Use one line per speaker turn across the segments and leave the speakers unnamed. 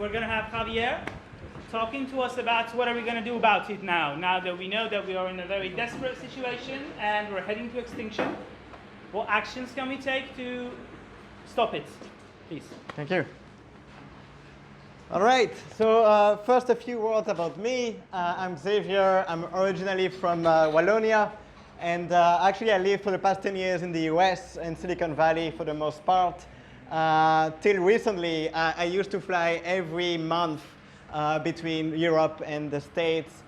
we're going to have Javier talking to us about what are we going to do about it now that we know that we are in a very desperate situation and we're heading to extinction. What actions can we take to stop it? Please.
Thank you. All right, so first a few words about me. I'm Xavier. I'm originally from Wallonia, and actually I lived for the past 10 years in the US and Silicon Valley for the most part. Till recently, I used to fly every month between Europe and the States,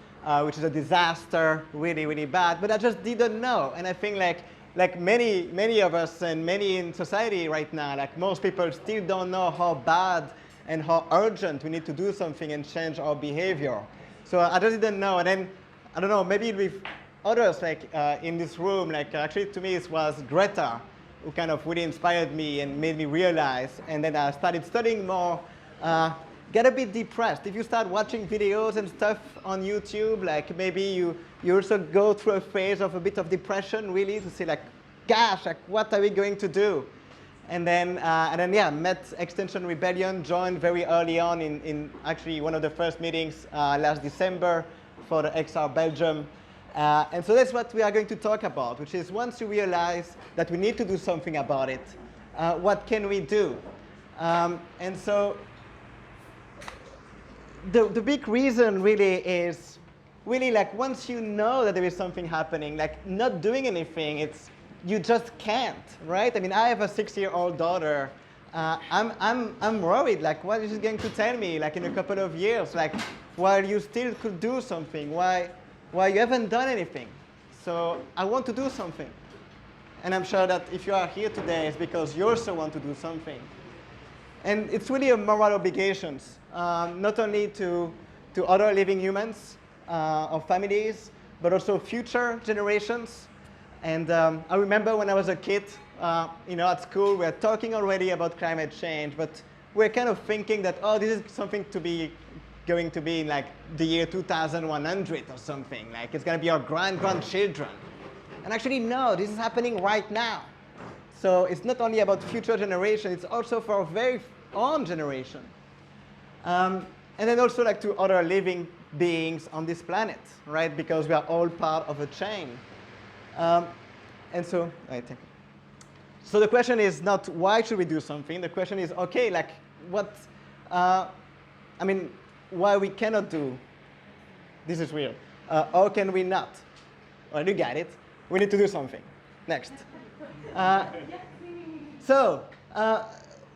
which is a disaster, really, really bad, but I just didn't know. And I think like many of us and many in society right now, like most people still don't know how bad and how urgent we need to do something and change our behavior. So I just didn't know. And then, I don't know, maybe with others like in this room, like actually to me it was Greta who kind of really inspired me and made me realize. And then I started studying more, get a bit depressed. If you start watching videos and stuff on YouTube, like maybe you also go through a phase of a bit of depression, really, to say like, gosh, like what are we going to do? And then yeah, met Extinction Rebellion, joined very early on in actually one of the first meetings last December for the XR Belgium. And so that's what we are going to talk about, which is once you realize that we need to do something about it, what can we do? And so the big reason really is really like once you know that there is something happening, like not doing anything, you just can't, right? I mean, I have a 6-year-old daughter. I'm worried, like, what is she going to tell me, like, in a couple of years, like, while you still could do something, why you haven't done anything? So I want to do something. And I'm sure that if you are here today, it's because you also want to do something. And it's really a moral obligation, not only to other living humans or families, but also future generations. And I remember when I was a kid, at school, we were talking already about climate change, but we're kind of thinking that, oh, this is something going to be in like the year 2100 or something. Like it's going to be our grandchildren. And actually, no, this is happening right now. So it's not only about future generations, it's also for our very own generation. And then also like to other living beings on this planet, right? Because we are all part of a chain. And so, so the question is not why should we do something. The question is, okay, like what, why we cannot do. This is weird. How can we not? Well, you got it. We need to do something. Next.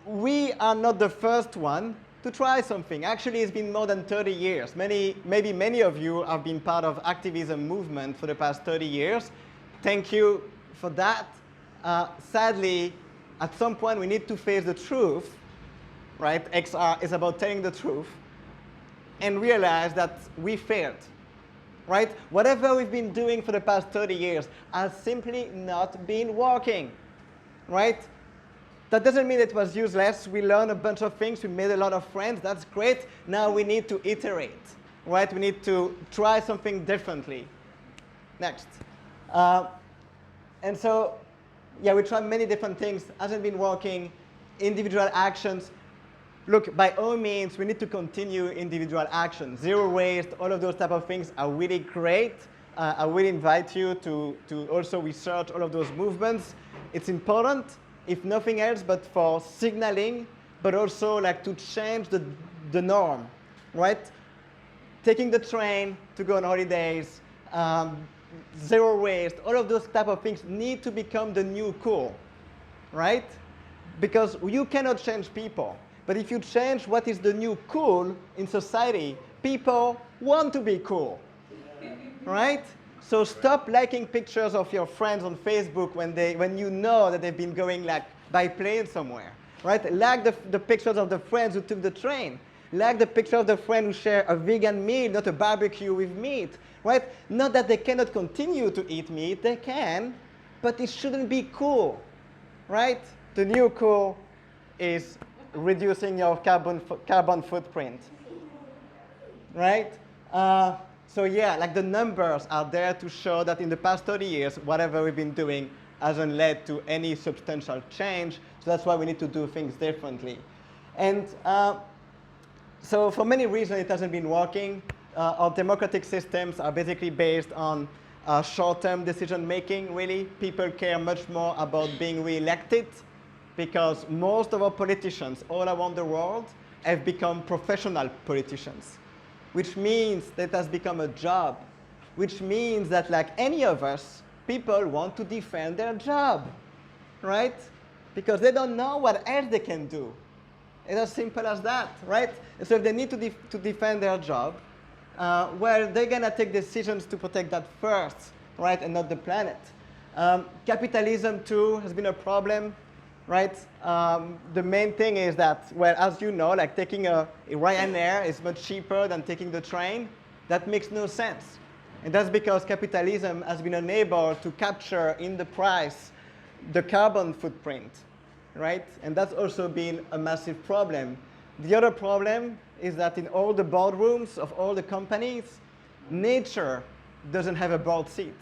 We are not the first one to try something. Actually, it's been more than 30 years. Maybe many of you have been part of activism movement for the past 30 years. Thank you for that. Sadly, at some point, we need to face the truth, right? XR is about telling the truth and realize that we failed, right? Whatever we've been doing for the past 30 years has simply not been working, right? That doesn't mean it was useless. We learned a bunch of things. We made a lot of friends. That's great. Now we need to iterate, right? We need to try something differently. Next. And so, yeah, we tried many different things. Hasn't been working. Individual actions. Look, by all means, we need to continue individual action. Zero waste, all of those type of things are really great. I will invite you to also research all of those movements. It's important, if nothing else, but for signaling, but also like to change the norm, right? Taking the train to go on holidays, zero waste, all of those type of things need to become the new cool, right? Because you cannot change people. But if you change what is the new cool in society, people want to be cool, right? So stop liking pictures of your friends on Facebook when you know that they've been going like by plane somewhere, right? Like the pictures of the friends who took the train. Like the picture of the friend who share a vegan meal, not a barbecue with meat, right? Not that they cannot continue to eat meat, they can, but it shouldn't be cool, right? The new cool is reducing your carbon footprint, right? So yeah, like the numbers are there to show that in the past 30 years, whatever we've been doing hasn't led to any substantial change. So that's why we need to do things differently. And So for many reasons, it hasn't been working. Our democratic systems are basically based on short-term decision-making, really. People care much more about being re-elected because most of our politicians all around the world have become professional politicians, which means that it has become a job, which means that like any of us, people want to defend their job, right? Because they don't know what else they can do. It's as simple as that, right? And so if they need to defend their job, well, they're going to take decisions to protect that first, right, and not the planet. Capitalism, too, has been a problem, right? The main thing is that, well, as you know, like taking a Ryanair is much cheaper than taking the train. That makes no sense. And that's because capitalism has been unable to capture in the price the carbon footprint, right? And that's also been a massive problem. The other problem is that in all the boardrooms of all the companies, nature doesn't have a board seat,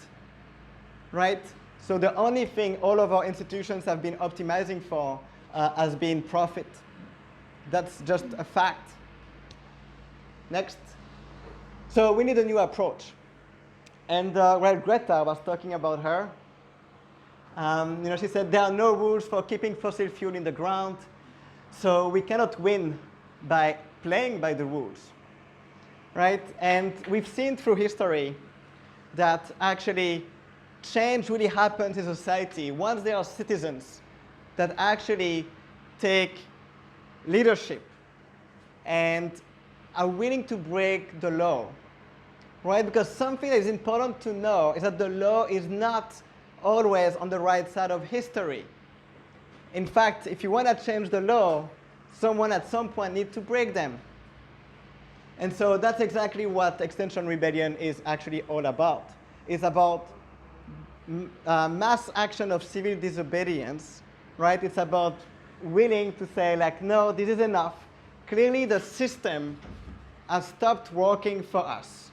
right? So the only thing all of our institutions have been optimizing for has been profit. That's just a fact. Next. So we need a new approach. And well, Greta was talking about her. She said there are no rules for keeping fossil fuel in the ground, so we cannot win by playing by the rules, right? And we've seen through history that actually change really happens in society once there are citizens that actually take leadership and are willing to break the law, right? Because something that is important to know is that the law is not always on the right side of history. In fact, if you want to change the law, someone at some point needs to break them. And so that's exactly what Extinction Rebellion is actually all about. It's about mass action of civil disobedience, right? It's about willing to say, like, no, this is enough. Clearly, the system has stopped working for us,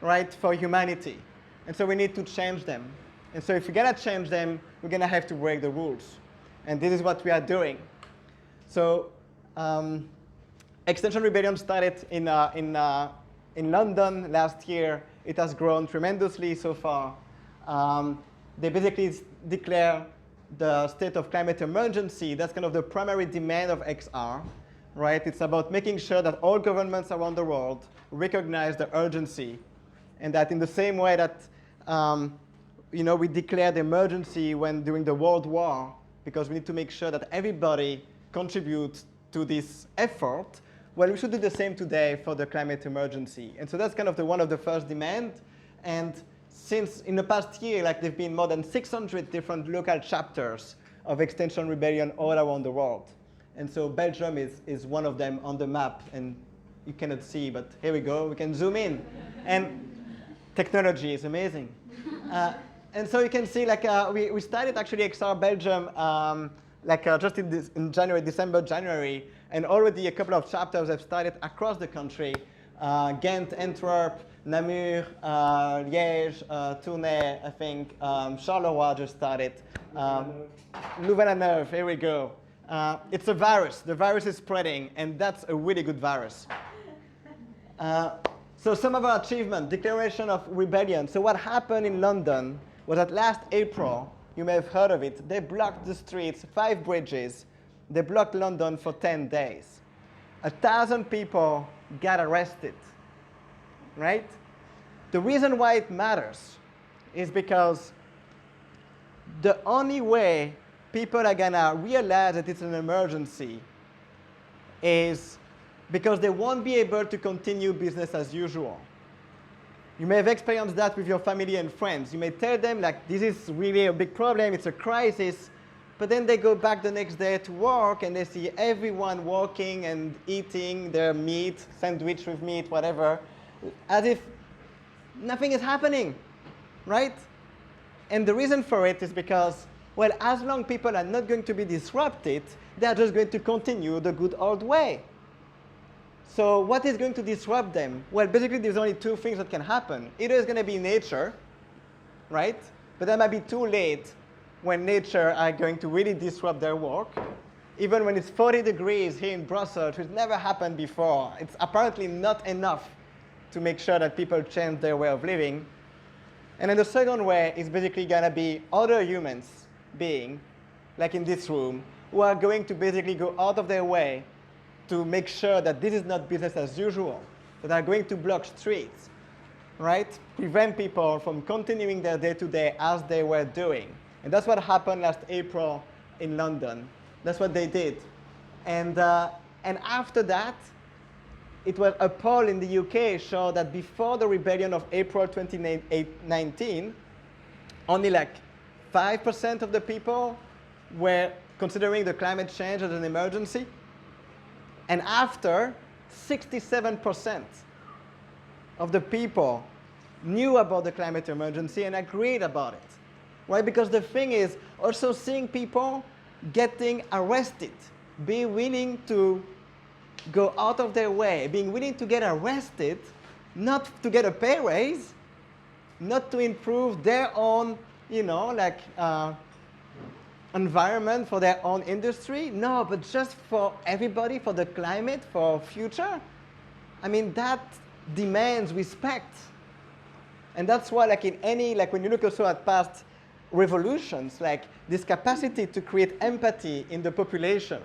right, for humanity. And so we need to change them. And so if we're going to change them, we're going to have to break the rules. And this is what we are doing. So Extinction Rebellion started in London last year. It has grown tremendously so far. They basically declare the state of climate emergency. That's kind of the primary demand of XR, right? It's about making sure that all governments around the world recognize the urgency, and that in the same way that we declared emergency during the World War, because we need to make sure that everybody contributes to this effort. Well, we should do the same today for the climate emergency. And so that's kind of one of the first demands. And since in the past year, like there've been more than 600 different local chapters of Extinction Rebellion all around the world. And so Belgium is one of them on the map. And you cannot see, but here we go. We can zoom in. And technology is amazing. And so you can see, like, we started actually XR Belgium just in December, January, and already a couple of chapters have started across the country. Ghent, Antwerp, Namur, Liège, Tournai, I think, Charleroi just started. Louvain-la-Neuve, here we go. It's a virus. The virus is spreading, and that's a really good virus. So some of our achievements, declaration of rebellion. So what happened in London was that last April, you may have heard of it, they blocked the streets, 5 bridges. They blocked London for 10 days. 1,000 people got arrested, right? The reason why it matters is because the only way people are gonna realize that it's an emergency is because they won't be able to continue business as usual. You may have experienced that with your family and friends. You may tell them, like, this is really a big problem, it's a crisis, but then they go back the next day to work and they see everyone walking and eating their meat, sandwich with meat, whatever, as if nothing is happening, right? And the reason for it is because, well, as long people are not going to be disrupted, they are just going to continue the good old way. So what is going to disrupt them? Well, basically, there's only 2 things that can happen. Either it's going to be nature, right? But that might be too late when nature are going to really disrupt their work. even when it's 40 degrees here in Brussels, which never happened before. It's apparently not enough to make sure that people change their way of living. And then the second way is basically going to be other humans being, like in this room, who are going to basically go out of their way to make sure that this is not business as usual, that are going to block streets, right? Prevent people from continuing their day-to-day as they were doing. And that's what happened last April in London. That's what they did. And after that, it was a poll in the UK showed that before the rebellion of April 2019, only like 5% of the people were considering the climate change as an emergency. And after, 67% of the people knew about the climate emergency and agreed about it. Right? Because the thing is also seeing people getting arrested, be willing to go out of their way, being willing to get arrested, not to get a pay raise, not to improve their own, environment for their own industry. No, but just for everybody, for the climate, for future. I mean, that demands respect. And that's why, when you look also at past revolutions, this capacity to create empathy in the population,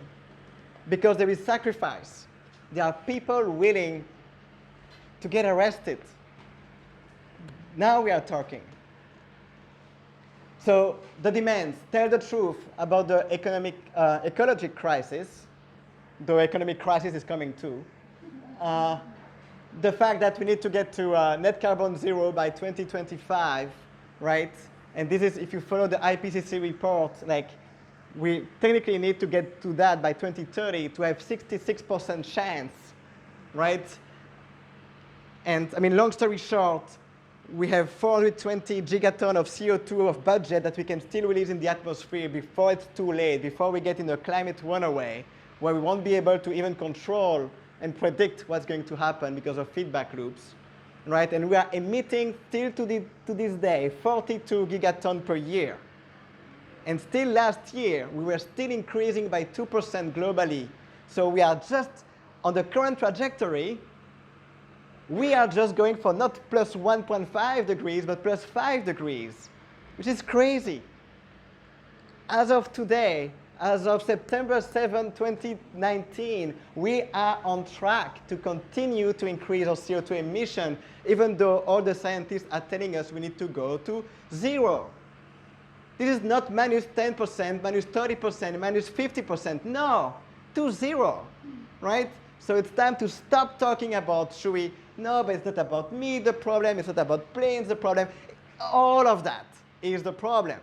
because there is sacrifice. There are people willing to get arrested. Now we are talking. So the demands, tell the truth about the ecologic crisis, though economic crisis is coming too. The fact that we need to get to net carbon zero by 2025, right? And this is, if you follow the IPCC report, we technically need to get to that by 2030 to have 66% chance, right? And I mean, long story short, we have 420 gigaton of CO2 of budget that we can still release in the atmosphere before it's too late, before we get in a climate runaway, where we won't be able to even control and predict what's going to happen because of feedback loops, right? And we are emitting still to this day 42 gigaton per year. And still last year, we were still increasing by 2% globally. So we are just on the current trajectory. We are just going for not plus 1.5 degrees, but plus 5 degrees, which is crazy. As of today, as of September 7, 2019, we are on track to continue to increase our CO2 emission, even though all the scientists are telling us we need to go to zero. This is not minus 10%, minus 30%, minus 50%. No, to zero, right? So it's time to stop talking about, no, but it's not about me, the problem. It's not about planes, the problem. All of that is the problem,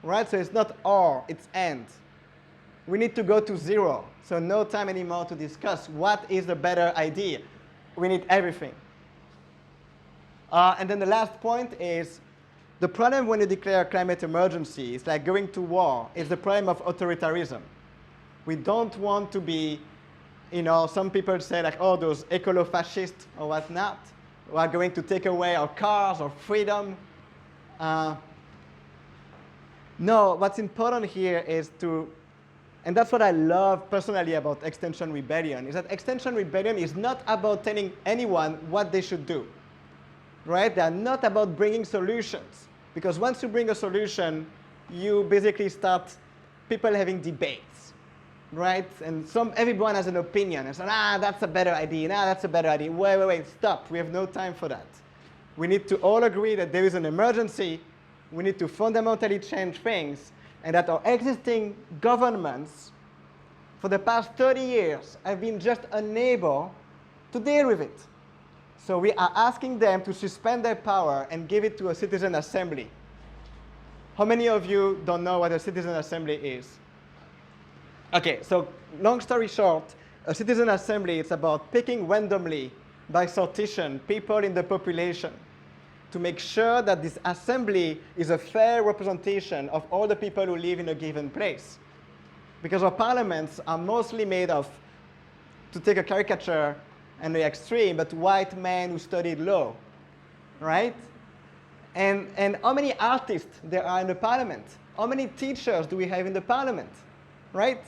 right? So it's not or, it's and. We need to go to zero. So no time anymore to discuss what is the better idea. We need everything. And then the last point is, the problem when you declare a climate emergency is like going to war. It's the problem of authoritarianism. We don't want to be, some people say those ecolo-fascists or whatnot, who are going to take away our cars or freedom. No, what's important here is and that's what I love personally about Extinction Rebellion, is that Extinction Rebellion is not about telling anyone what they should do. Right? They are not about bringing solutions. Because once you bring a solution, you basically start people having debates, right? And everyone has an opinion. And so, that's a better idea. That's a better idea. Wait, stop. We have no time for that. We need to all agree that there is an emergency. We need to fundamentally change things. And that our existing governments, for the past 30 years, have been just unable to deal with it. So we are asking them to suspend their power and give it to a citizen assembly. How many of you don't know what a citizen assembly is? Okay, so long story short, a citizen assembly is about picking randomly by sortition people in the population to make sure that this assembly is a fair representation of all the people who live in a given place. Because our parliaments are mostly made of, to take a caricature, and the extreme, but white men who studied law, right? And how many artists there are in the parliament? How many teachers do we have in the parliament, right?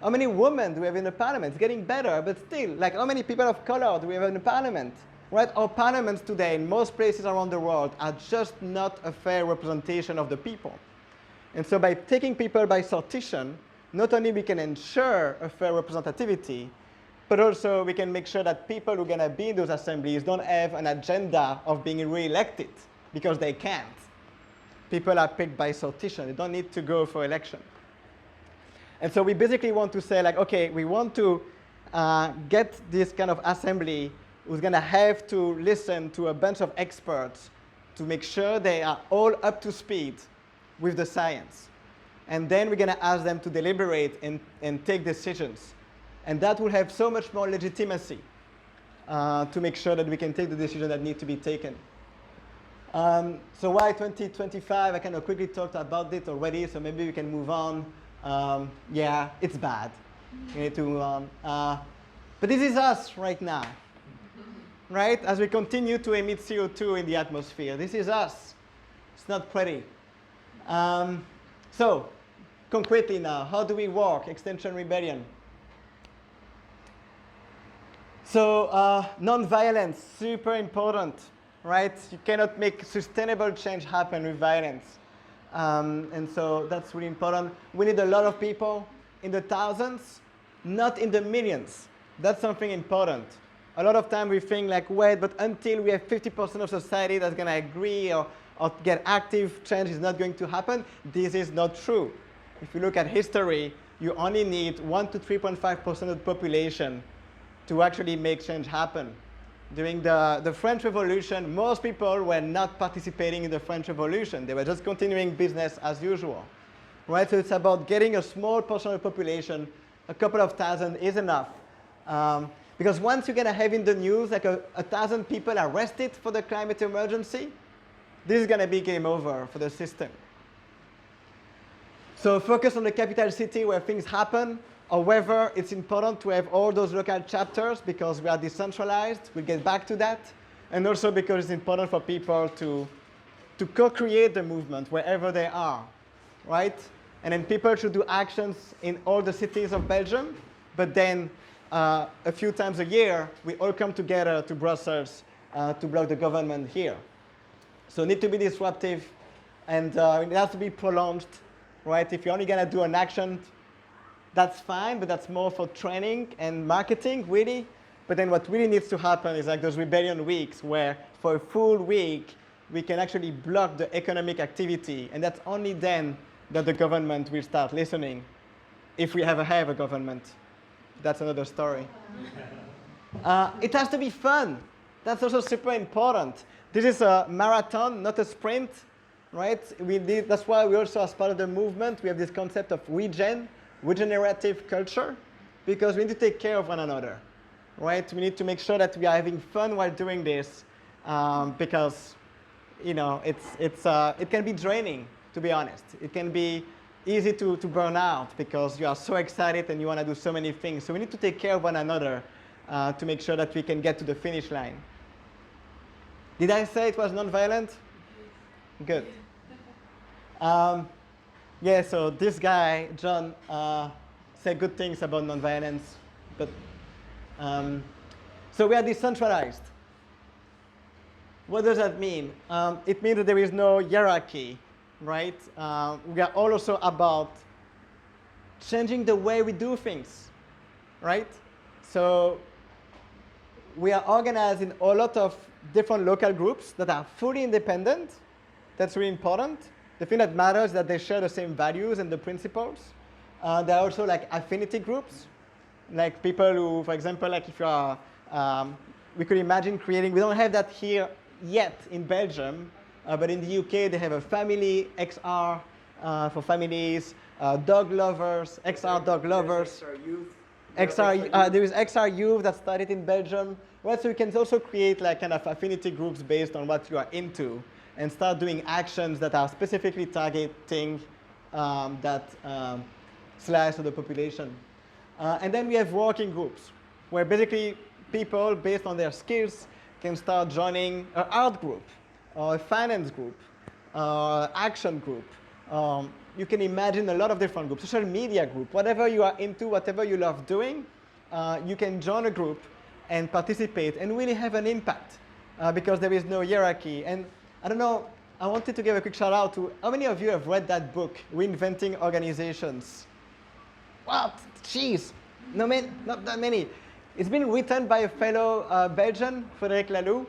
How many women do we have in the parliament? It's getting better, but still, like how many people of color do we have in the parliament? Right? Our parliaments today in most places around the world are just not a fair representation of the people. And so by taking people by sortition, not only we can ensure a fair representativity, but also we can make sure that people who are going to be in those assemblies don't have an agenda of being re-elected, because they can't. People are picked by sortition. They don't need to go for election. And so we basically want to say, like, OK, we want to get this kind of assembly who's going to have to listen to a bunch of experts to make sure they are all up to speed with the science. And then we're going to ask them to deliberate and take decisions. And that will have so much more legitimacy to make sure that we can take the decisions that need to be taken. So why 2025? I kind of quickly talked about it already, so maybe we can move on. Yeah, it's bad. We need to move on. But this is us right now, right? As we continue to emit CO2 in the atmosphere, this is us. It's not pretty. So concretely now, how do we work Extinction Rebellion? So non-violence, super important, right? You cannot make sustainable change happen with violence. And so that's really important. We need a lot of people in the thousands, not in the millions. That's something important. A lot of time we think like, wait, but until we have 50% of society that's going to agree or get active, change is not going to happen. This is not true. If you look at history, you only need 1 to 3.5% of the population to actually make change happen. During the French Revolution, most people were not participating in the French Revolution. They were just continuing business as usual. Right? So it's about getting a small portion of the population, a couple of thousand is enough. Because once you're going to have in the news like 1,000 people arrested for the climate emergency, this is going to be game over for the system. So focus on the capital city where things happen. However, it's important to have all those local chapters because we are decentralized. We'll get back to that. And also because it's important for people to co-create the movement wherever they are, right? And then people should do actions in all the cities of Belgium. But then a few times a year, we all come together to Brussels to block the government here. So it needs to be disruptive. And it has to be prolonged, right? If you're only going to do an action, that's fine, but that's more for training and marketing, really. But then what really needs to happen is like those rebellion weeks where for a full week, we can actually block the economic activity. And that's only then that the government will start listening, if we ever have a government. That's another story. It has to be fun. That's also super important. This is a marathon, not a sprint, right? That's why we also, as part of the movement, we have this concept of regenerative culture, because we need to take care of one another, right? We need to make sure that we are having fun while doing this, because it can be draining, to be honest. It can be easy to burn out because you are so excited and you want to do so many things. So we need to take care of one another to make sure that we can get to the finish line. Did I say it was non-violent? Good. Yeah, so this guy, John, said good things about nonviolence. But, so we are decentralized. What does that mean? It means that there is no hierarchy, right? We are also about changing the way we do things, right? So we are organized in a lot of different local groups that are fully independent. That's really important. The thing that matters is that they share the same values and the principles. There are also like affinity groups, like people who, for example, like if you are, we could imagine creating, we don't have that here yet in Belgium, but in the UK they have a family XR for families, dog lovers, XR dog lovers.
XR youth.
There is XR youth that started in Belgium. Right, so you can also create like kind of affinity groups based on what you are into, and start doing actions that are specifically targeting that slice of the population. And then we have working groups, where basically people, based on their skills, can start joining an art group, or a finance group, or action group, you can imagine a lot of different groups, social media group, whatever you are into, whatever you love doing, you can join a group and participate and really have an impact because there is no hierarchy. And I don't know, I wanted to give a quick shout out to how many of you have read that book, Reinventing Organizations? What? Jeez, no, not that many. It's been written by a fellow Belgian, Frédéric Laloux.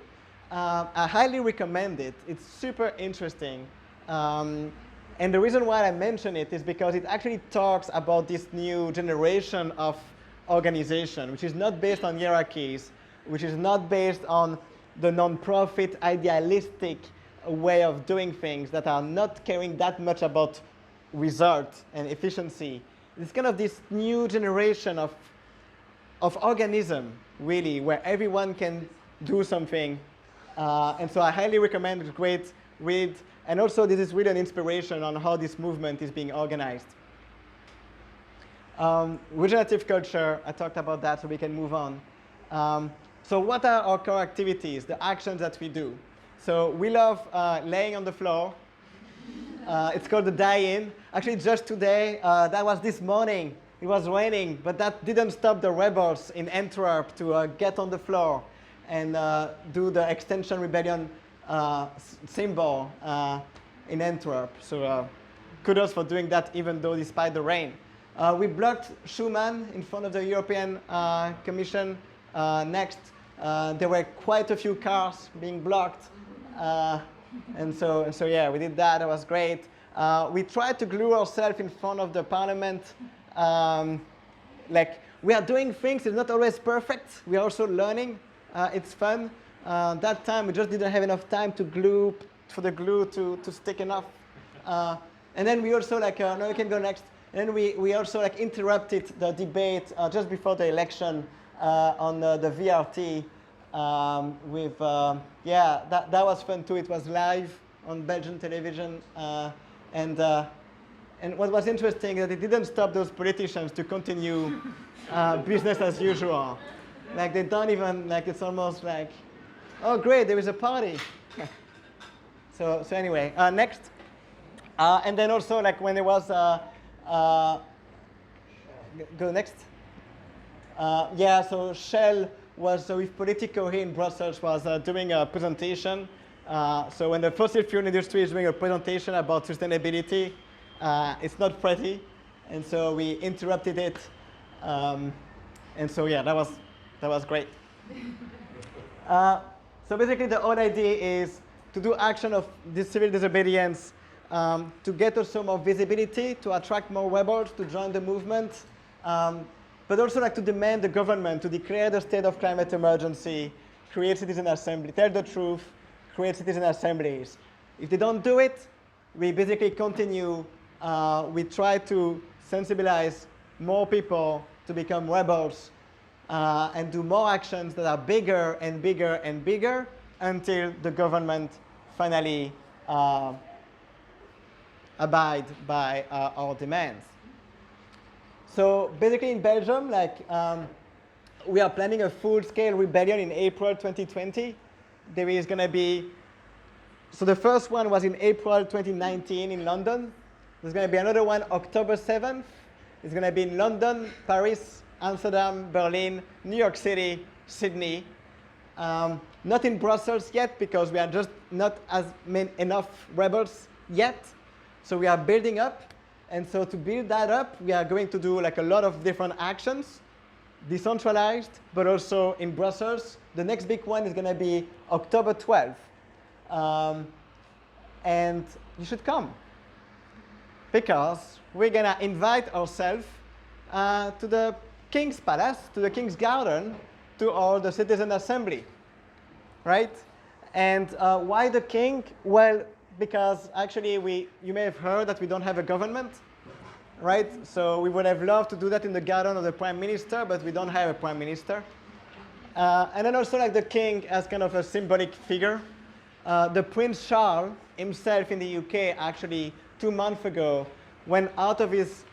I highly recommend it. It's super interesting. And the reason why I mention it is because it actually talks about this new generation of organization, which is not based on hierarchies, which is not based on the non-profit idealistic way of doing things that are not caring that much about result and efficiency. It's kind of this new generation of organism, really, where everyone can do something. And so I highly recommend it. It's a great read. And also, this is really an inspiration on how this movement is being organized. Regenerative culture, I talked about that, so we can move on. So what are our core activities, the actions that we do? So we love laying on the floor. It's called the die-in. Actually, just today, that was this morning. It was raining, but that didn't stop the rebels in Antwerp to get on the floor and do the Extinction rebellion symbol in Antwerp. So kudos for doing that, even though despite the rain. We blocked Schuman in front of the European Commission. Next, there were quite a few cars being blocked. And so yeah, we did that. That was great. We tried to glue ourselves in front of the parliament. Like, we are doing things. It's not always perfect. We are also learning. It's fun. That time, we just didn't have enough time to glue, for the glue to stick enough. And then we also, like, no, we can go next. And then we also, like, interrupted the debate just before the election on the VRT. Yeah, that was fun too. It was live on Belgian television, and what was interesting is that it didn't stop those politicians to continue business as usual. Like, they don't even, like, it's almost like, oh great, there is a party. So anyway, next, and then also, like, when there was go next. Yeah, so Shell was with Politico here in Brussels was doing a presentation. So when the fossil fuel industry is doing a presentation about sustainability, it's not pretty, and so we interrupted it. And so yeah, that was great. So basically, the whole idea is to do action of this civil disobedience, to get also more visibility, to attract more rebels to join the movement. But also, like, to demand the government to declare the state of climate emergency, create citizen assembly, tell the truth, create citizen assemblies. If they don't do it, we basically continue. We try to sensibilize more people to become rebels and do more actions that are bigger and bigger and bigger until the government finally abide by our demands. So basically, in Belgium, like, we are planning a full-scale rebellion in April 2020. There is going to be, so the first one was in April 2019 in London. There's going to be another one October 7th. It's going to be in London, Paris, Amsterdam, Berlin, New York City, Sydney. Not in Brussels yet, because we are just not enough rebels yet. So we are building up. And so to build that up, we are going to do, like, a lot of different actions, decentralized, but also in Brussels. The next big one is going to be October 12th. And you should come, because we're going to invite ourselves to the King's Palace, to the King's Garden, to hold the Citizen Assembly, right? And why the King? Well, because actually you may have heard that we don't have a government, right? So we would have loved to do that in the garden of the Prime Minister, but we don't have a Prime Minister. And then also, like, the King as kind of a symbolic figure. The Prince Charles himself in the UK actually 2 months ago went out of his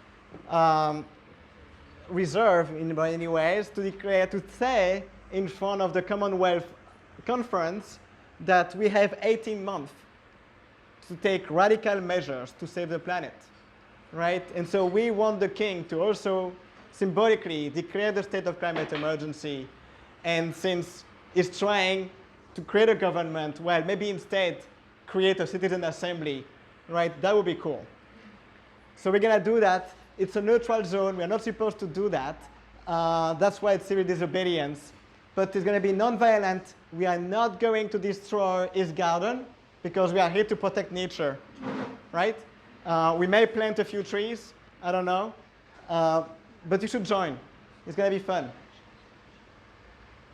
reserve in many ways to declare, to say in front of the Commonwealth Conference that we have 18 months to take radical measures to save the planet. right? And so we want the king to also symbolically declare the state of climate emergency. And since he's trying to create a government, well, maybe instead create a citizen assembly, right? That would be cool. So we're going to do that. It's a neutral zone. We're not supposed to do that. That's why it's civil disobedience. But it's going to be non-violent. We are not going to destroy his garden because we are here to protect nature, right? We may plant a few trees. I don't know. But you should join. It's going to be fun.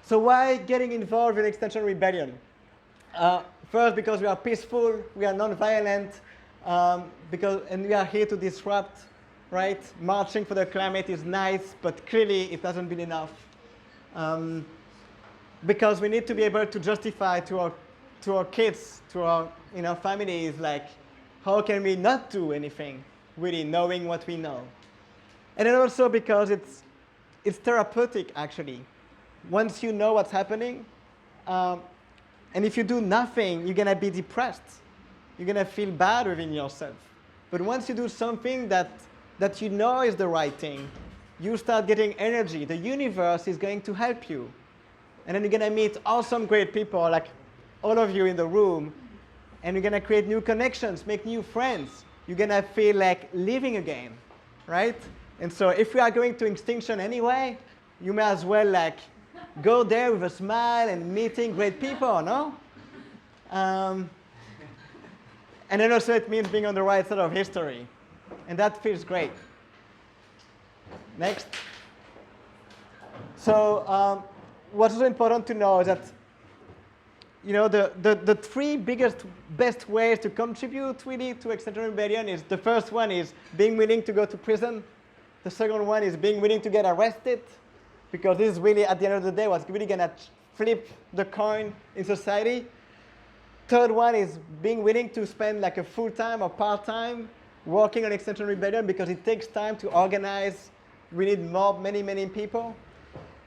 So why getting involved in Extinction Rebellion? First, because we are peaceful, we are non-violent, and we are here to disrupt, right? Marching for the climate is nice, but clearly it hasn't been enough. Because we need to be able to justify to our kids, to our families, like, how can we not do anything, really knowing what we know? And then also because it's therapeutic, actually. Once you know what's happening, and if you do nothing, you're going to be depressed. You're going to feel bad within yourself. But once you do something that you know is the right thing, you start getting energy. The universe is going to help you. And then you're going to meet awesome, great people, like all of you in the room. And you're going to create new connections, make new friends. You're going to feel like living again, right? And so if we are going to extinction anyway, you may as well like go there with a smile and meeting great people, no? And then also it means being on the right side of history. And that feels great. Next. So what's also important to know is that the three best ways to contribute really to Extinction Rebellion is the first one is being willing to go to prison. The second one is being willing to get arrested, because this is really, at the end of the day, what's really going to flip the coin in society. Third one is being willing to spend like a full-time or part-time working on Extinction Rebellion, because it takes time to organize. We need many people.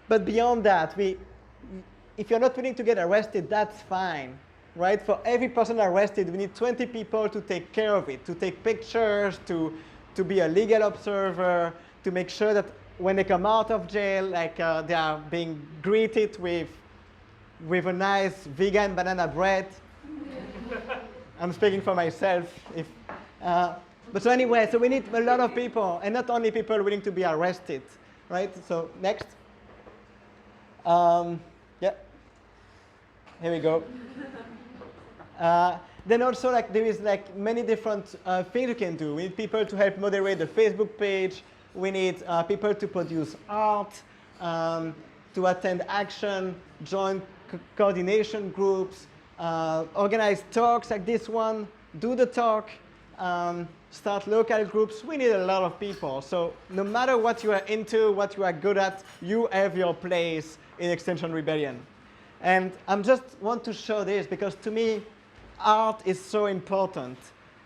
But beyond that, if you're not willing to get arrested, that's fine, right? For every person arrested, we need 20 people to take care of it, to take pictures, to be a legal observer, to make sure that when they come out of jail, like they are being greeted with a nice vegan banana bread. I'm speaking for myself. But so anyway, so we need a lot of people, and not only people willing to be arrested, right? So next. Yeah. Here we go. Then also, like, there is like many different things you can do. We need people to help moderate the Facebook page. We need people to produce art, to attend action, join coordination groups, organize talks like this one, do the talk, start local groups. We need a lot of people. So no matter what you are into, what you are good at, you have your place in Extinction Rebellion. And I just want to show this because to me, art is so important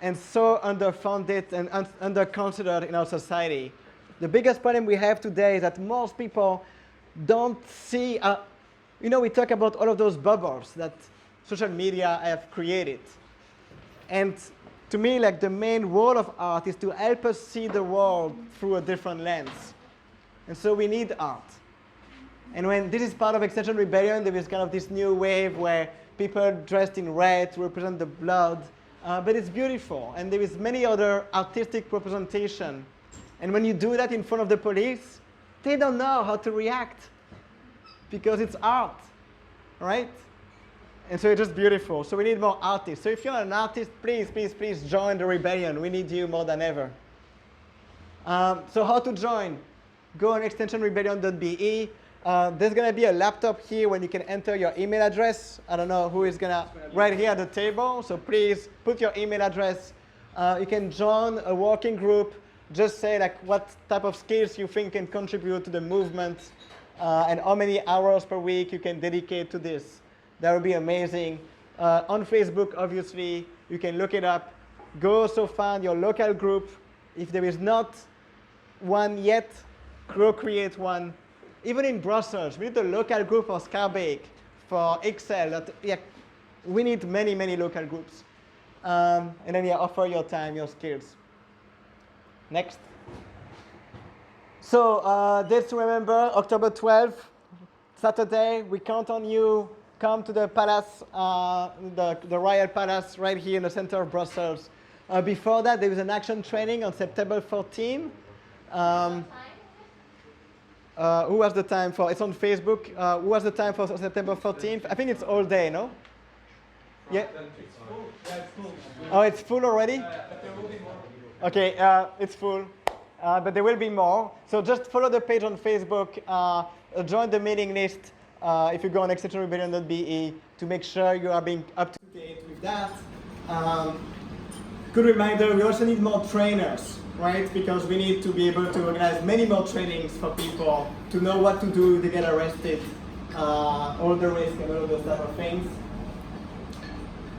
and so underfunded and underconsidered in our society. The biggest problem we have today is that most people don't see, we talk about all of those bubbles that social media have created. And to me, like, the main role of art is to help us see the world through a different lens. And so we need art. And when this is part of Extinction Rebellion, there is kind of this new wave where people dressed in red to represent the blood. But it's beautiful. And there is many other artistic representation. And when you do that in front of the police, they don't know how to react because it's art, right? And so it's just beautiful. So we need more artists. So if you're an artist, please join the rebellion. We need you more than ever. So how to join? Go on extinctionrebellion.be. There's going to be a laptop here when you can enter your email address. I don't know who is going to, right here at the table. So please put your email address. You can join a working group. Just say like what type of skills you think can contribute to the movement and how many hours per week you can dedicate to this. That would be amazing. On Facebook, obviously, you can look it up. Go also find your local group. If there is not one yet, go create one. Even in Brussels, we need a local group for Schaerbeek, for Excel. We need many local groups. And then offer your time, your skills. Next. So dates to remember, October 12th, Saturday. We count on you. Come to the palace, the Royal Palace right here in the center of Brussels. Before that, there is an action training on September 14th. Who has the time for? It's on Facebook. Who has the time for September 14th? I think it's all day, no? Yeah. Oh, it's full already? Okay, it's full, but there will be more. So just follow the page on Facebook. Join the mailing list if you go on extinctionrebellion.be to make sure you are being up to date with that. Good reminder, we also need more trainers, right? Because we need to be able to organize many more trainings for people to know what to do if they get arrested, all the risk and all those type of things.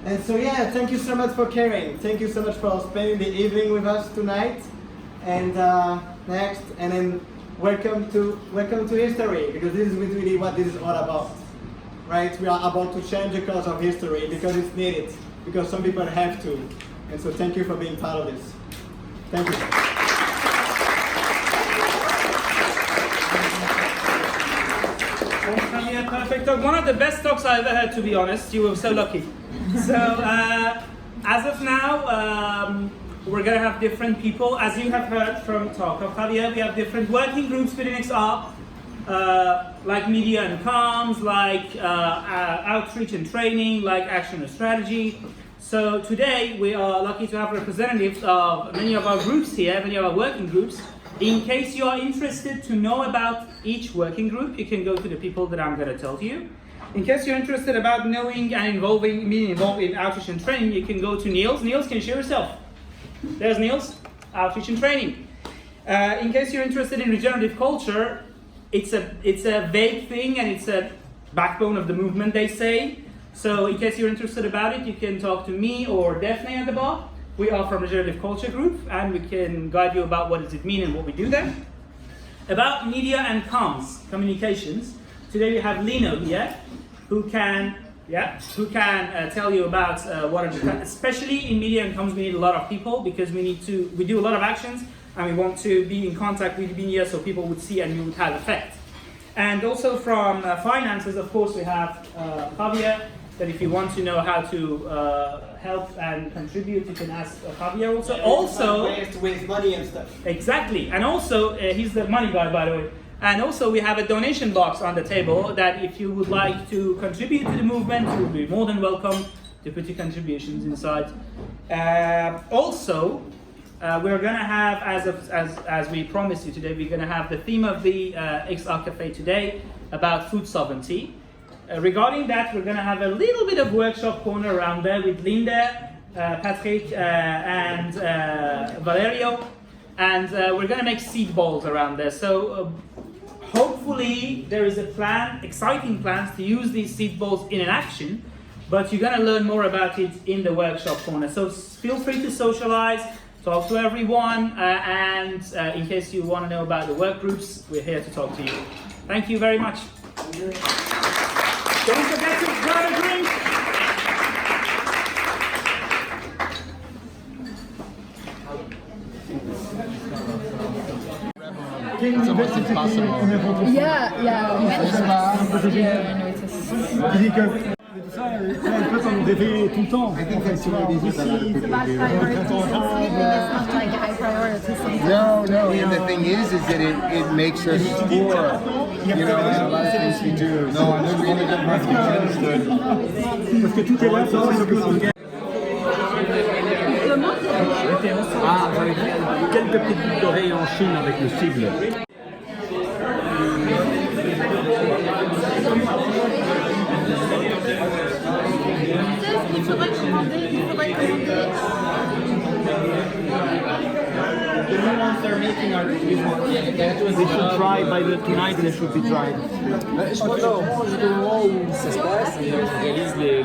And so yeah, thank you so much for caring. Thank you so much for spending the evening with us tonight. And next, and then welcome to history, because this is really what this is all about, right? We are about to change the course of history because it's needed, because some people have to. And so thank you for being part of this. Thank you.
Yeah, perfect talk. One of the best talks I ever heard, to be honest. You were so lucky. So as of now, we're going to have different people. As you have heard from talk of Javier, we have different working groups within XR, like media and comms, like outreach and training, like action and strategy. So today we are lucky to have representatives of many of our groups here, many of our working groups. In case you are interested to know about each working group, you can go to the people that I'm going to tell you. In case you're interested about knowing and being involved in outreach and training, you can go to Niels. Niels, can you show yourself? There's Niels, outreach and training. In case you're interested in regenerative culture, it's a vague thing and it's a backbone of the movement, they say. So in case you're interested about it, you can talk to me or Daphne at the bar. We are from Regenerative Culture Group, and we can guide you about what does it mean and what we do there. About media and comms, communications, today we have Lino here, who can tell you about what are the, especially in media and comms, we need a lot of people because we do a lot of actions, and we want to be in contact with media so people would see and you would have effect. And also from finances, of course, we have Javier, that if you want to know how to help and contribute, you can ask Javier also.
Yeah,
also,
ways to raise money and stuff.
Exactly, and also he's the money guy, by the way. And also we have a donation box on the table that if you would like to contribute to the movement, you will be more than welcome to put your contributions inside. Also, we're going to have, as we promised you today, we're going to have the theme of the XR Café today about food sovereignty. Regarding that, we're going to have a little bit of workshop corner around there with Linda, Patrick, and Valerio, and we're going to make seed balls around there. So hopefully there is a plan, exciting plans to use these seed balls in an action, but you're going to learn more about it in the workshop corner. So feel free to socialize, talk to everyone, and in case you want to know about the work groups, we're here to talk to you. Thank you very much. Don't forget to grab a drink.
It's almost impossible.
Yeah, notice.
Ça, c'est un peu comme vous avez tout le temps. En fait, tu vois,
No, and the thing is that it makes us poor. You know, there's a lot of things we do. No, I'm just really good.
Parce que tout est là, ça, c'est que
Ah, j'avais fait quelques petites oreilles en Chine avec le cible.
Il faudrait commander.
The new ones they're making are really good.
They should try by tonight, they should be tried.
Je crois que jusqu'au moment où ça se passe, et on réalise les